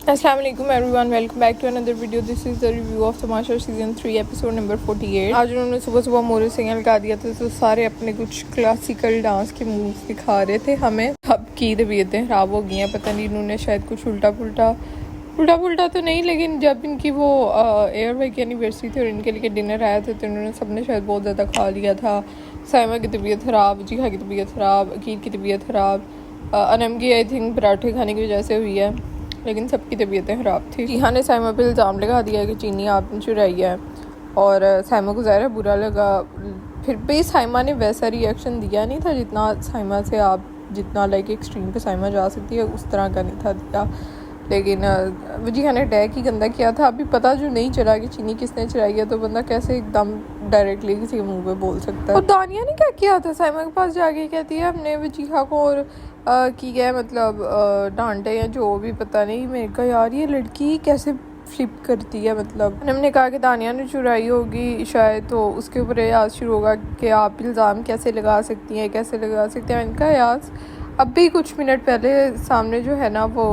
अस्सलाम वालेकुम everyone, welcome back to another video. This is the review of Tamasha season 3 episode number 48। आज उन्होंने सुबह सुबह मोरे सिंगल गा दिया था, तो सारे अपने कुछ क्लासिकल डांस के मूव्स दिखा रहे थे हमें। अब की तबीयतें ख़राब हो गई हैं, पता नहीं इन्होंने शायद कुछ उल्टा पुल्टा तो नहीं, लेकिन जब इनकी वो एयर वाई की एनिवर्सरी थी और इनके लिए डिनर आया था तो इन्होंने सबने शायद बहुत ज़्यादा खा लिया था। साइमा की तबीयत ख़राब, जीहा की तबीयत ख़राब, अकीर की तबीयत ख़राब, अनम की आई थिंक पराठे खाने की वजह से हुई है, लेकिन सबकी तबीयतें ख़राब थी। जीहा ने साइमा पे इल्ज़ाम लगा दिया कि चीनी आपने चुराई है, और साइमा को ज़ाहिर बुरा लगा। फिर भी साइमा ने वैसा रिएक्शन दिया नहीं था जितना साइमा से आप जितना लाइक एक्सट्रीम पे साइमा जा सकती है उस तरह का नहीं था दिया। लेकिन जीहा ने अटैक ही गंदा किया था। अभी पता जो नहीं चला कि चीनी किसने चुराई है, तो बंदा कैसे एकदम डायरेक्टली किसी के मुंह पे बोल सकता है। और दानिया ने क्या किया था, साइमा के पास जाके कहती है हमने वजीहा को और की गया मतलब डांटे या जो भी, पता नहीं। मेरे का यार ये लड़की कैसे फ्लिप करती है। मतलब हमने कहा कि दानिया ने चुराई होगी शायद, तो उसके ऊपर याद शुरू होगा कि आप इल्ज़ाम कैसे लगा सकती हैं, कैसे लगा सकते हैं। इनका याद अभी कुछ मिनट पहले सामने जो है ना वो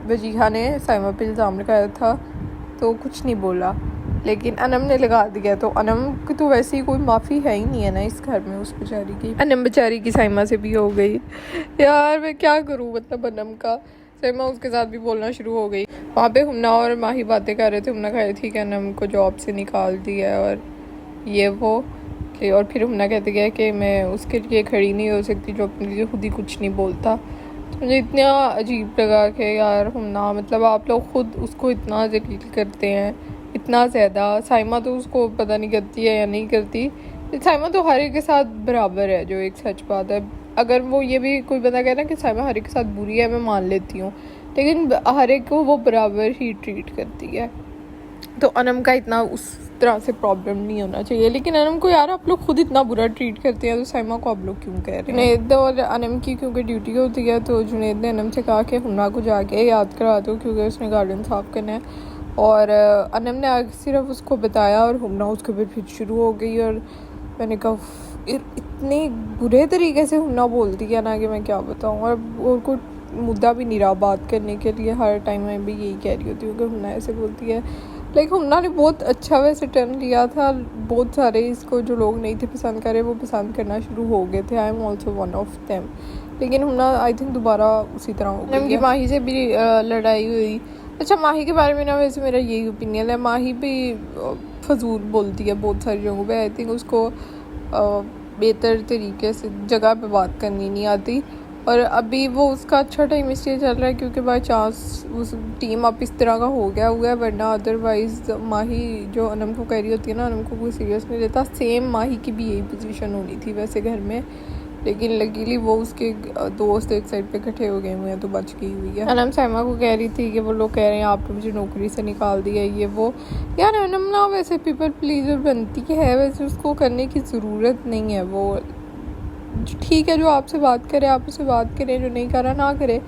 वजीहा ने साइमा पे इल्ज़ाम लगाया था तो कुछ नहीं बोला, लेकिन अनम ने लगा दिया। तो अनम की तो वैसे ही कोई माफ़ी है ही नहीं है ना इस घर में उस बेचारी की। अनम बेचारी की साइमा से भी हो गई। यार मैं क्या करूँ, मतलब अनम का साइमा उसके साथ भी बोलना शुरू हो गई। वहाँ पे हुन्ना और माही बातें कर रहे थे। हुन्ना कह रही थी कि अनम को जॉब से निकाल दिया है और ये वो कि, और फिर हुन्ना कहते गया कि मैं उसके लिए खड़ी नहीं हो सकती जो अपने लिए खुद ही कुछ नहीं बोलता। तो मुझे इतना अजीब लगा कि यार हुन्ना, मतलब आप लोग खुद उसको इतना जलील करते हैं, इतना ज़्यादा। साइमा तो उसको पता नहीं करती है या नहीं करती। साइमा तो हर एक के साथ बराबर है, जो एक सच बात है। अगर वो ये भी कोई बंदा कहे ना कि साइमा हर एक के साथ बुरी है, मैं मान लेती हूँ, लेकिन हर एक को वो बराबर ही ट्रीट करती है। तो अनम का इतना उस तरह से प्रॉब्लम नहीं होना चाहिए, लेकिन अनम को यार आप लोग खुद इतना बुरा ट्रीट करते हैं, तो साइमा को आप लोग क्यों कह रहे हैं। जुनैद और अनम की क्योंकि ड्यूटी होती है, तो जुनैद ने अनम से कहा कि हुन्ना को जाके याद करा दो क्योंकि उसने गार्डन साफ़ करना है। और अनम ने आगे सिर्फ उसको बताया और हुन्ना उसके फिर शुरू हो गई। और मैंने कहा इतने बुरे तरीके से हुन्ना बोलती है ना कि मैं क्या बताऊँ। और कोई मुद्दा भी नहीं रहा बात करने के लिए। हर टाइम मैं भी यही कह रही होती हूँ कि हुन्ना ऐसे बोलती है। लाइक हुन्ना ने बहुत अच्छा वैसे टर्न लिया था। बहुत सारे इसको जो लोग नहीं थे पसंद करे, वो पसंद करना शुरू हो गए थे। I am also one of them. लेकिन हुन्ना आई थिंक दोबारा उसी तरह हो गई है। माही से भी लड़ाई हुई। अच्छा, माही के बारे में ना वैसे मेरा यही ओपिनियन है, माही भी फजूल बोलती है बहुत सारी जगहों पे। आई थिंक उसको बेहतर तरीके से जगह पे बात करनी नहीं आती। और अभी वो उसका अच्छा टाइम इसलिए चल रहा है क्योंकि बाई चांस उस टीम अब इस तरह का हो गया हुआ है, वरना अदरवाइज़ माही जो अनम को कह रही होती है ना, अनम को कोई सीरियस नहीं लेता। सेम माही की भी यही पोजीशन होनी थी वैसे घर में, लेकिन लकीली वो उसके दोस्त एक साइड पे इकट्ठे हो गए हुए हैं तो बच गई हुई है। अनम साइमा को कह रही थी कि वो लोग कह रहे हैं आपने मुझे नौकरी से निकाल दिया ये वो। यार अनम ना वैसे पीपल प्लीजर बनती है, वैसे उसको करने की ज़रूरत नहीं है। वो ठीक है, जो आपसे बात करे आप उससे बात करें, जो नहीं करा ना करे।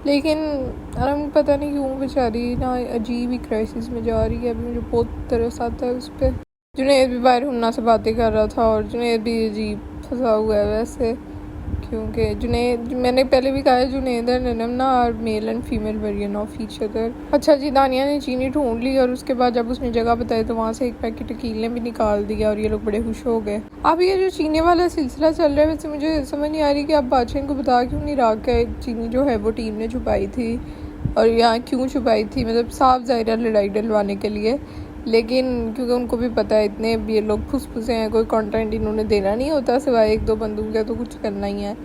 लेकिन अनम पता नहीं क्यों बेचारी ना अजीब ही क्राइसिस में जा रही है। अभी मुझे बहुत तरस आता है उस पर। जुनैद भी बाहर हुन्ना से बातें कर रहा था और जुनैद भी अजीब फंसा हुआ है वैसे, क्योंकि जुनैद, मैंने पहले भी कहा है, जुनैद और ननम ना are male and female variant of each other. अच्छा जी, दानिया ने चीनी ढूंढ ली और उसके बाद जब उसने जगह बताई तो वहाँ से एक पैकेट अकील ने भी निकाल दिया और ये लोग बड़े खुश हो गए। अब ये जो चीनी वाला सिलसिला चल रहा है, वैसे मुझे समझ नहीं आ रही कि अब बादशाह को बता क्यों नहीं रहा कि चीनी जो है वो टीम ने छुपाई थी, और यहाँ क्यों छुपाई थी। मतलब साफ ज़ाहिर लड़ाई डलवाने के लिए, लेकिन क्योंकि उनको भी पता है इतने ये लोग फुसफुसे हैं, कोई कंटेंट इन्होंने देना नहीं होता सिवाय एक दो बंदूक है तो कुछ करना ही है।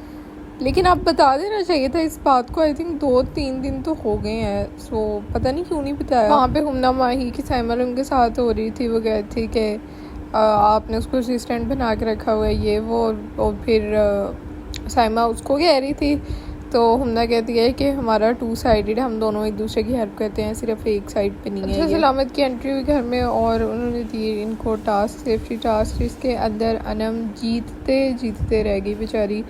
लेकिन अब बता देना चाहिए था इस बात को। आई थिंक 2-3 दिन तो हो गए हैं, सो पता नहीं क्यों नहीं बताया। वहाँ पे हुन्ना माही की साइमा उनके साथ हो रही थी, वो कह थी कि आपने उसको असिस्टेंट बना के रखा हुआ है ये वो। और फिर साइमा उसको कह रही थी, तो हुन्ना कहती है कि हमारा 2 साइडेड, हम दोनों एक दूसरे की हेल्प करते हैं, सिर्फ एक साइड पे नहीं है। सलामत की एंट्री हुई घर में और उन्होंने दिए इनको टास्क, सेफ्टी टास्क, जिसके अंदर अनम जीतते रह गई बेचारी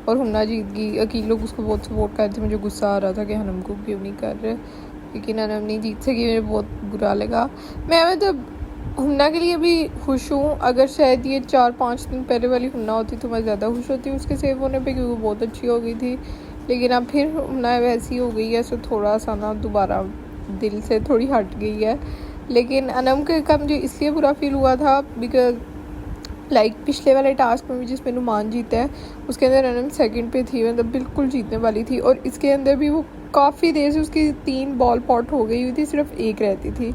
और हुन्ना जीत गई। अकील लोग उसको बहुत सपोर्ट कर रहे थे। मुझे गुस्सा आ रहा था कि अनम को क्यों नहीं कर रहे, लेकिन अनम नहीं जीत सकी। मुझे बहुत बुरा लगा। मैं मतलब हुन्ना के लिए भी खुश हूँ। अगर शायद ये 4-5 दिन पहले वाली हुन्ना होती तो मैं ज़्यादा खुश होती उसके सेव होने पे, क्योंकि वो बहुत अच्छी हो गई थी। लेकिन अब फिर ना वैसी हो गई है, सो थोड़ा सा ना दोबारा दिल से थोड़ी हट गई है। लेकिन अनम का मुझे इसलिए बुरा फील हुआ था बिकॉज पिछले वाले टास्क में भी जिसमें नुमान जीता है उसके अंदर अनम सेकंड पे थी, मतलब बिल्कुल जीतने वाली थी, और इसके अंदर भी वो काफ़ी देर से उसकी 3 बॉल पॉट हो गई हुई थी, सिर्फ एक रहती थी।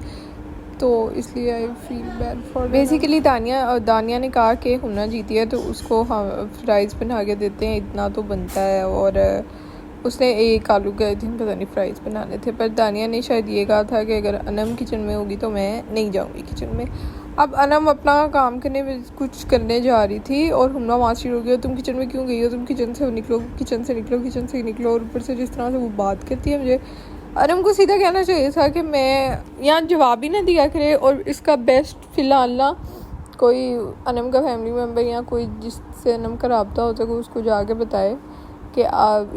तो इसलिए I feel bad for basically दानिया ने कहा कि हुन्ना जीती है तो उसको हम फ्राइज़ बना के देते हैं, इतना तो बनता है। और उसने एक आलू के आई थिंक पता नहीं फ्राइज़ बनाने थे, पर दानिया ने शायद ये कहा था कि अगर अनम किचन में होगी तो मैं नहीं जाऊँगी किचन में। अब अनम अपना काम कुछ करने जा रही थी और हुन्ना मास्टर हो गया, तुम किचन में क्यों गई हो, तुम किचन से निकलो, किचन से निकलो, किचन से निकलो। और ऊपर से जिस तरह से वो बात करती है, मुझे अनम को सीधा कहना चाहिए था कि मैं यहाँ जवाब ही ना दिया करे। और इसका बेस्ट फ़िलहाल ना कोई अनम का फैमिली मेम्बर या कोई जिससे अनम का रब्ता हो सके उसको जाके बताए कि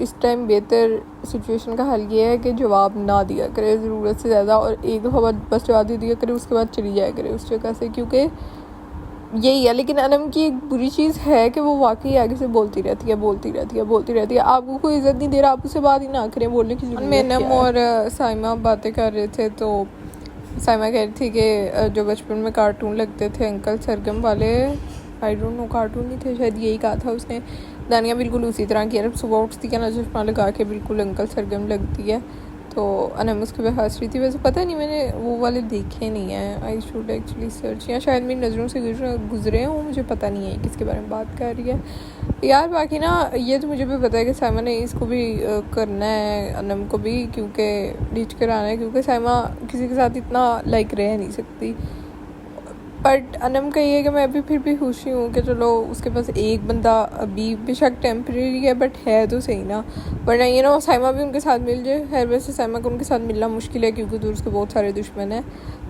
इस टाइम बेहतर सिचुएशन का हल ये है कि जवाब ना दिया करे ज़रूरत से ज़्यादा, और एक दफ़ा बस जवाब दे दिया करे, उसके बाद चली जाया करे उस जगह से, क्योंकि यही है। लेकिन अनम की एक बुरी चीज़ है कि वो वाकई आगे से बोलती रहती है। आपको कोई इज़्ज़त नहीं दे रहा, आप उससे बात ही ना करें, बोलने की ज़रूरत है। अनम और साइमा बातें कर रहे थे, तो साइमा कह रही थी कि जो बचपन में कार्टून लगते थे अंकल सरगम वाले, आई डोंट नो कार्टून नहीं थे शायद, यही कहा था उसने। दानिया बिल्कुल उसी तरह की है, सुबह उठती है ना चश्मा लगा के बिल्कुल अंकल सरगम लगती है। तो अनम उसके पे हंस रही थी। वैसे पता नहीं, मैंने वो वाले देखे नहीं हैं, आई शुड एक्चुअली सर्च, या शायद मेरी नज़रों से गुजरे हों, मुझे पता नहीं है किसके बारे में बात कर रही है यार। बाकी ना ये तो मुझे भी पता है कि साइमा ने इसको भी करना है, अनम को भी, क्योंकि रीच कराना है, क्योंकि साइमा किसी के साथ इतना रह नहीं सकती। बट अनम का ये है कि मैं अभी फिर भी खुशी हूँ कि चलो उसके पास एक बंदा अभी बेशक टेम्प्रेरी है बट है तो सही ना, वरना ये ना साइमा भी उनके साथ मिल जाए। खैर वैसे साइमा को उनके साथ मिलना मुश्किल है क्योंकि दूर उसके बहुत सारे दुश्मन हैं,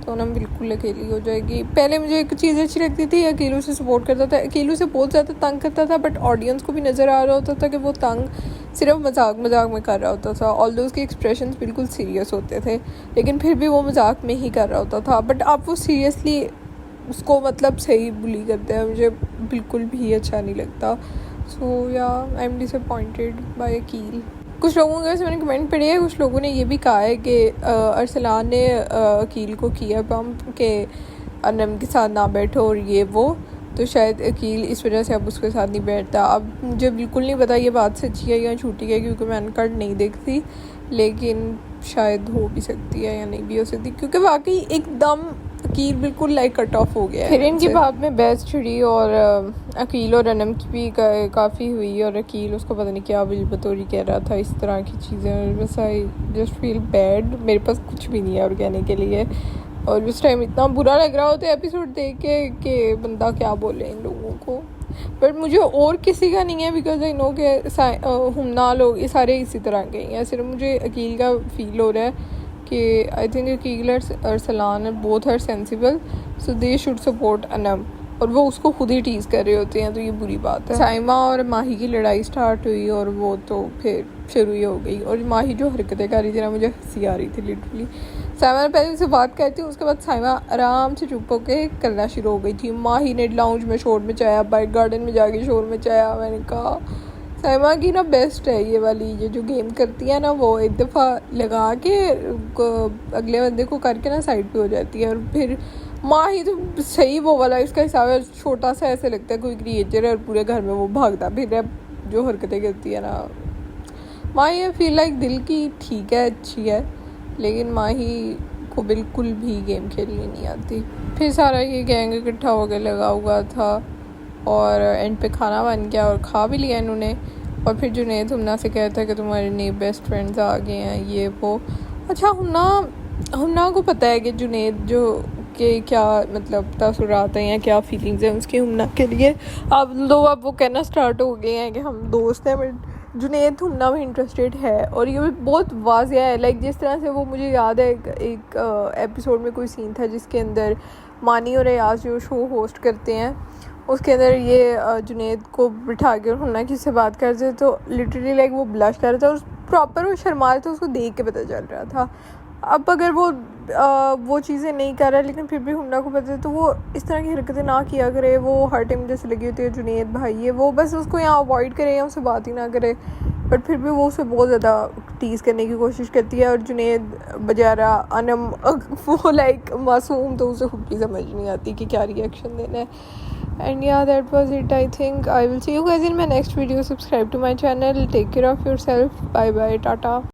तो अनम बिल्कुल अकेली हो जाएगी। पहले मुझे एक चीज़ अच्छी लगती थी, अकेलू से सपोर्ट करता था, अकेलू से बहुत ज़्यादा तंग करता था, बट ऑडियंस को भी नज़र आ रहा होता था कि वो तंग सिर्फ मजाक में कर रहा होता था। ऑल्दो उसके एक्सप्रेशंस बिल्कुल सीरियस होते थे, लेकिन फिर भी वो मजाक में ही कर रहा होता था। बट अब वो सीरियसली उसको सही बुली करते हैं, मुझे बिल्कुल भी अच्छा नहीं लगता। So yeah I am disappointed by Aqeel. कुछ लोगों के वैसे मैंने कमेंट पढ़े हैं, कुछ लोगों ने ये भी कहा है कि अरसलान ने अकील को किया पंप के अनम के साथ ना बैठो और ये वो, तो शायद अकील इस वजह से अब उसके साथ नहीं बैठता। अब मुझे बिल्कुल नहीं पता ये बात सच्ची है या झूठी है, क्योंकि मैं अनकट नहीं देखती, लेकिन शायद हो भी सकती है या नहीं भी हो सकती, क्योंकि वाकई एकदम अकील बिल्कुल कट ऑफ हो गया है। फिर इनकी बात में बहस छिड़ी और अकील और अनम की भी काफ़ी हुई, और अकील उसको पता नहीं क्या बिलबतौरी कह रहा था, इस तरह की चीज़ें। बस आई जस्ट फील बैड, मेरे पास कुछ भी नहीं है और कहने के लिए, और उस टाइम इतना बुरा लग रहा होता है एपिसोड देख के कि बंदा क्या बोले इन लोगों को। बट मुझे और किसी का नहीं है, बिकॉज आई नो के हुन्ना लोग ये सारे इसी तरह के हैं। सिर्फ मुझे अकील का फील हो रहा है कि आई थिंक अकील और Salan both are sensible, so they should support Anam, और वो उसको खुद ही टीज़ कर रहे होते हैं, तो ये बुरी बात है। साइमा और माही की लड़ाई स्टार्ट हुई और वो तो फिर शुरू ही हो गई, और माही जो हरकतें कर रही थी ना, मुझे हंसी आ रही थी लिटरली। साइमा ने पहले उनसे बात करती उसके बाद साइमा आराम से चुप होकर करना शुरू हो गई थी। माही ने लाउंज में शोर मचाया, बाइक गार्डन में जाके शोर मचाया। मैंने कहा साइमा की ना बेस्ट है ये वाली, ये जो गेम करती है ना, वो एक दफ़ा लगा के अगले बंदे को करके ना साइड पे हो जाती है, और फिर माही तो सही वो वाला इसका हिसाब है, छोटा सा ऐसे लगता है कोई क्रिएचर है और पूरे घर में वो भागता फिर है, जो हरकतें करती है ना माही। आई फील लाइक दिल की ठीक है, अच्छी है, लेकिन माही को बिल्कुल भी गेम खेलनी नहीं आती। फिर सारा ये गैंग इकट्ठा होकर लगा हुआ था और एंड पे खाना बन गया और खा भी लिया इन्होंने। और फिर जुनैद हुन्ना से कहता है कि तुम्हारे नए बेस्ट फ्रेंड्स आ गए हैं, ये वो। अच्छा हुन्ना को पता है कि जुनैद जो के क्या तासुरात हैं या क्या फीलिंग्स हैं उसके हुन्ना के लिए। अब वो कहना स्टार्ट हो गए हैं कि हम दोस्त हैं, बट जुनैद हुन्ना में इंटरेस्टेड है, और ये बहुत वाज़िया है। जिस तरह से वो, मुझे याद है एक एपिसोड में कोई सीन था जिसके अंदर मानी और अयाज जो शो होस्ट करते हैं, उसके अंदर ये जुनैद को बिठा के हुन्ना किससे बात करते, तो लिटरली वो ब्लश कर रहा था और प्रॉपर वो शर्मा रहा था, उसको देख के पता चल रहा था। अब अगर वो चीज़ें नहीं कर रहा है लेकिन फिर भी हुंडा को पता है तो वो इस तरह की हरकतें ना किया करे। वो हर टाइम जैसे लगी होती है जुनैद भाई है वो बस उसको यहाँ अवॉइड करे या उससे बात ही ना करे, बट फिर भी वो उसे बहुत ज़्यादा टीज़ करने की कोशिश करती है। और जुनैद बेचारा अनम वो लाइक मासूम, तो उसे खुद की समझ नहीं आती कि क्या रिएक्शन देना है। And yeah that was it. I think I will see you guys in my next video. Subscribe to my channel, take care of yourself, bye bye, Tata.